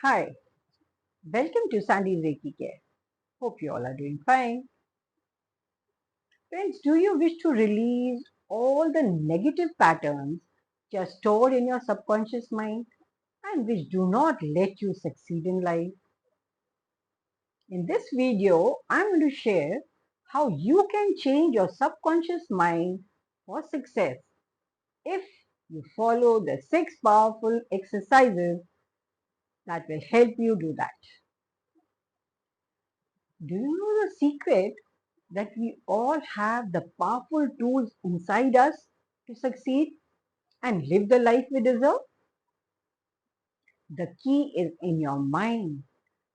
Hi, welcome to Sandy's Reiki Care. Hope you all are doing fine. Friends, do you wish to release all the negative patterns just stored in your subconscious mind and which do not let you succeed in life? In this video, I'm going to share how you can change your subconscious mind for success if you follow the 6 powerful exercises that will help you do that. Do you know the secret that we all have the powerful tools inside us to succeed and live the life we deserve? The key is in your mind,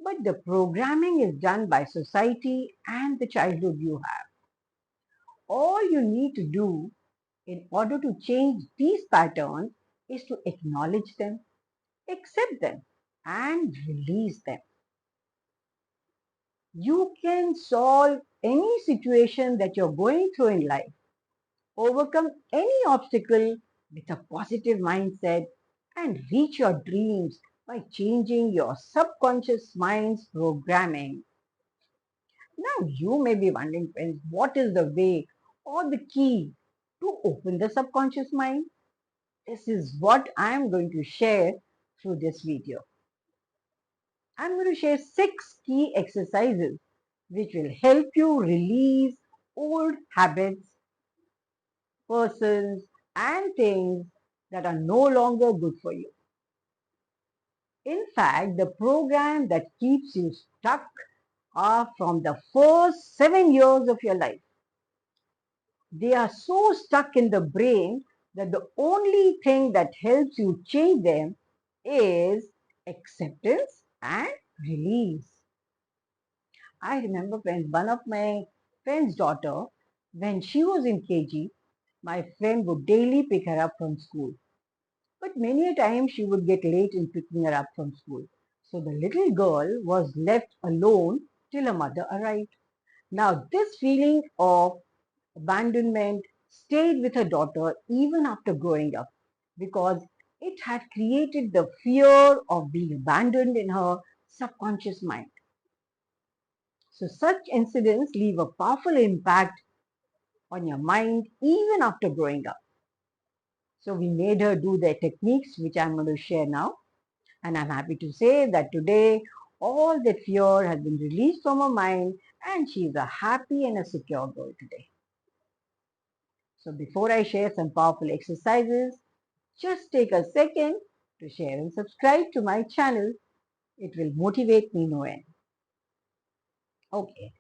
but the programming is done by society and the childhood you have. All you need to do in order to change these patterns is to acknowledge them, accept them, and release them. You can solve any situation that you're going through in life, overcome any obstacle with a positive mindset, and reach your dreams by changing your subconscious mind's programming. Now, you may be wondering, friends, what is the way or the key to open the subconscious mind? This is what I am going to share through this video. I'm going to share 6 key exercises which will help you release old habits, persons, and things that are no longer good for you. In fact, the program that keeps you stuck are from the first 7 years of your life. They are so stuck in the brain that the only thing that helps you change them is acceptance and release. I remember friends, one of my friend's daughter, when she was in KG, my friend would daily pick her up from school. But many a time she would get late in picking her up from school. So the little girl was left alone till her mother arrived. Now this feeling of abandonment stayed with her daughter even after growing up because it had created the fear of being abandoned in her subconscious mind. So such incidents leave a powerful impact on your mind even after growing up. So we made her do the techniques which I'm going to share now. And I'm happy to say that today all that fear has been released from her mind and she is a happy and a secure girl today. So before I share some powerful exercises, just take a second to share and subscribe to my channel. It will motivate me no end. Okay,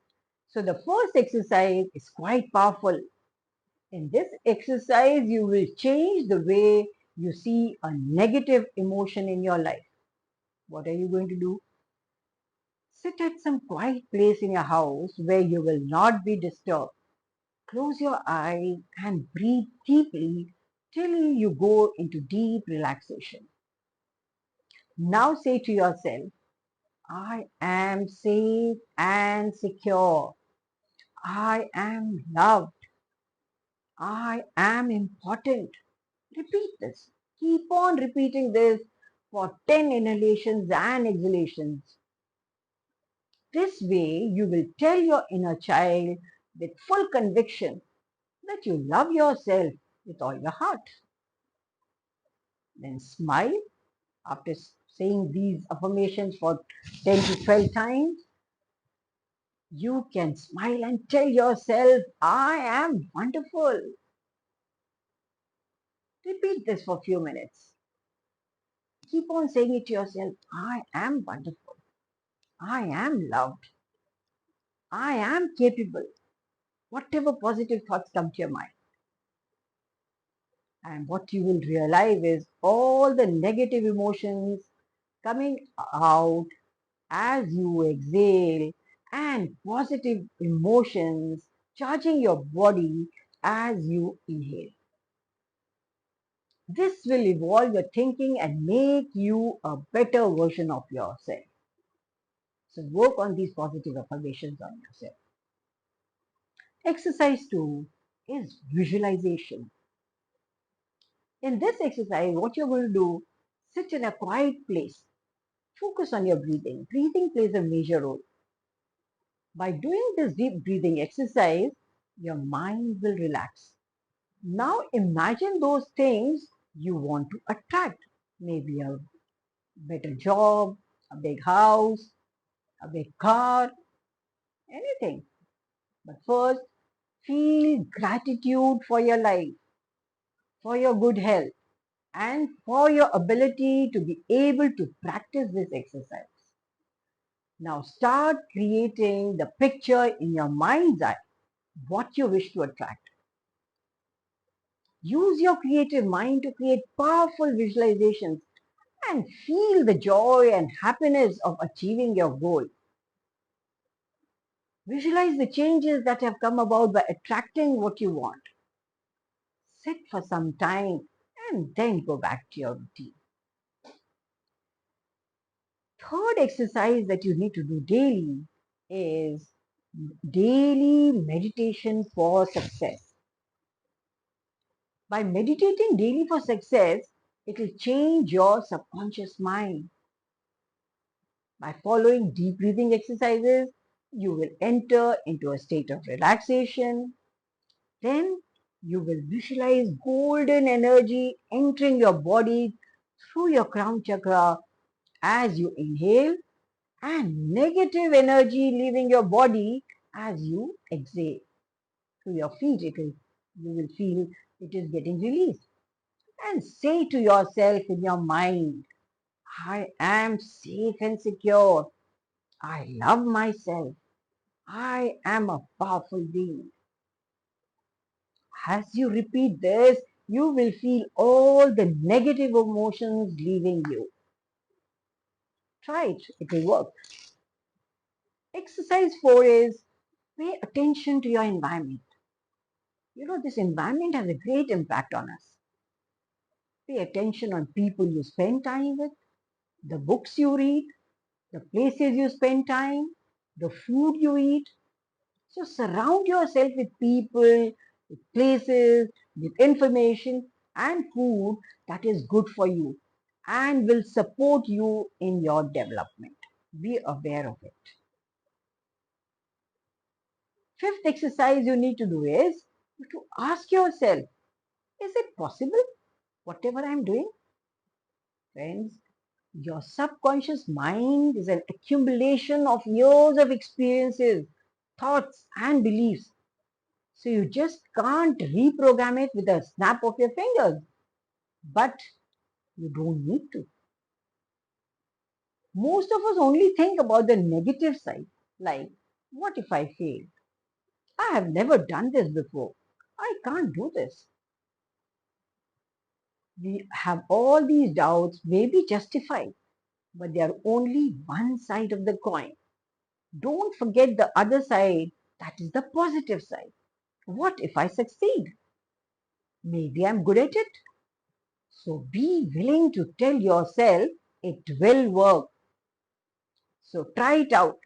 so the first exercise is quite powerful. In this exercise, you will change the way you see a negative emotion in your life. What are you going to do? Sit at some quiet place in your house where you will not be disturbed. Close your eyes and breathe deeply till you go into deep relaxation. Now say to yourself, I am safe and secure. I am loved. I am important. Repeat this. Keep on repeating this for 10 inhalations and exhalations. This way, you will tell your inner child with full conviction that you love yourself with all your heart. Then smile after saying these affirmations for 10 to 12 times. You can smile and tell yourself, I am wonderful. Repeat this for a few minutes. Keep on saying it to yourself, I am wonderful. I am loved. I am capable. Whatever positive thoughts come to your mind. And what you will realize is all the negative emotions coming out as you exhale and positive emotions charging your body as you inhale. This will evolve your thinking and make you a better version of yourself. So work on these positive affirmations on yourself. Exercise 2 is visualization. In this exercise, what you're going to do, sit in a quiet place. Focus on your breathing. Breathing plays a major role. By doing this deep breathing exercise, your mind will relax. Now imagine those things you want to attract. Maybe a better job, a big house, a big car, anything. But first, feel gratitude for your life, for your good health, and for your ability to be able to practice this exercise. Now start creating the picture in your mind's eye, what you wish to attract. Use your creative mind to create powerful visualizations and feel the joy and happiness of achieving your goal. Visualize the changes that have come about by attracting what you want. Sit for some time and then go back to your routine. Third exercise that you need to do daily is daily meditation for success. By meditating daily for success, it will change your subconscious mind. By following deep breathing exercises, you will enter into a state of relaxation. Then you will visualize golden energy entering your body through your crown chakra as you inhale and negative energy leaving your body as you exhale. Through your feet, you will feel it is getting released. And say to yourself in your mind, I am safe and secure. I love myself. I am a powerful being. As you repeat this, you will feel all the negative emotions leaving you. Try it, it will work. Exercise 4 is pay attention to your environment. You know, this environment has a great impact on us. Pay attention on people you spend time with, the books you read, the places you spend time, the food you eat. So surround yourself with people, with places, with information and food that is good for you and will support you in your development. Be aware of it. Fifth exercise you need to do is to ask yourself, is it possible whatever I am doing? Friends, your subconscious mind is an accumulation of years of experiences, thoughts and beliefs. So you just can't reprogram it with a snap of your fingers. But you don't need to. Most of us only think about the negative side, like, what if I fail? I have never done this before. I can't do this. We have all these doubts, may be justified, but they are only one side of the coin. Don't forget the other side, that is the positive side. What if I succeed? Maybe I'm good at it. So be willing to tell yourself it will work. So try it out,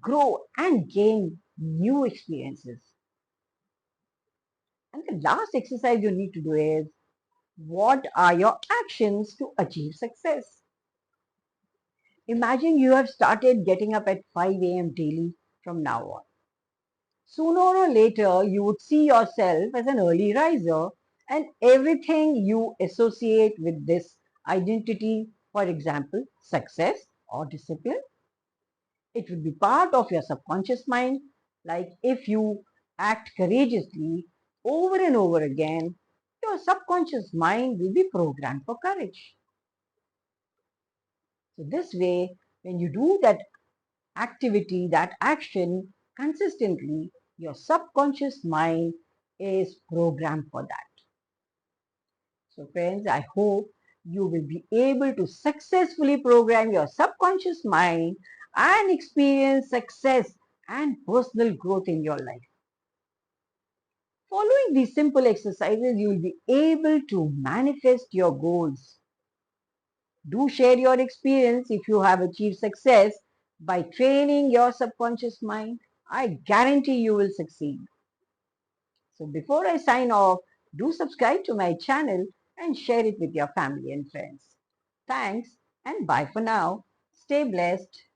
grow and gain new experiences. And the last exercise you need to do is, what are your actions to achieve success? Imagine you have started getting up at 5 a.m. daily from now on. Sooner or later, you would see yourself as an early riser and everything you associate with this identity, for example, success or discipline, it will be part of your subconscious mind. Like if you act courageously over and over again, your subconscious mind will be programmed for courage. So this way, when you do that activity, that action consistently, your subconscious mind is programmed for that. So friends, I hope you will be able to successfully program your subconscious mind and experience success and personal growth in your life. Following these simple exercises, you will be able to manifest your goals. Do share your experience if you have achieved success by training your subconscious mind. I guarantee you will succeed. So before I sign off, do subscribe to my channel and share it with your family and friends. Thanks and bye for now. Stay blessed.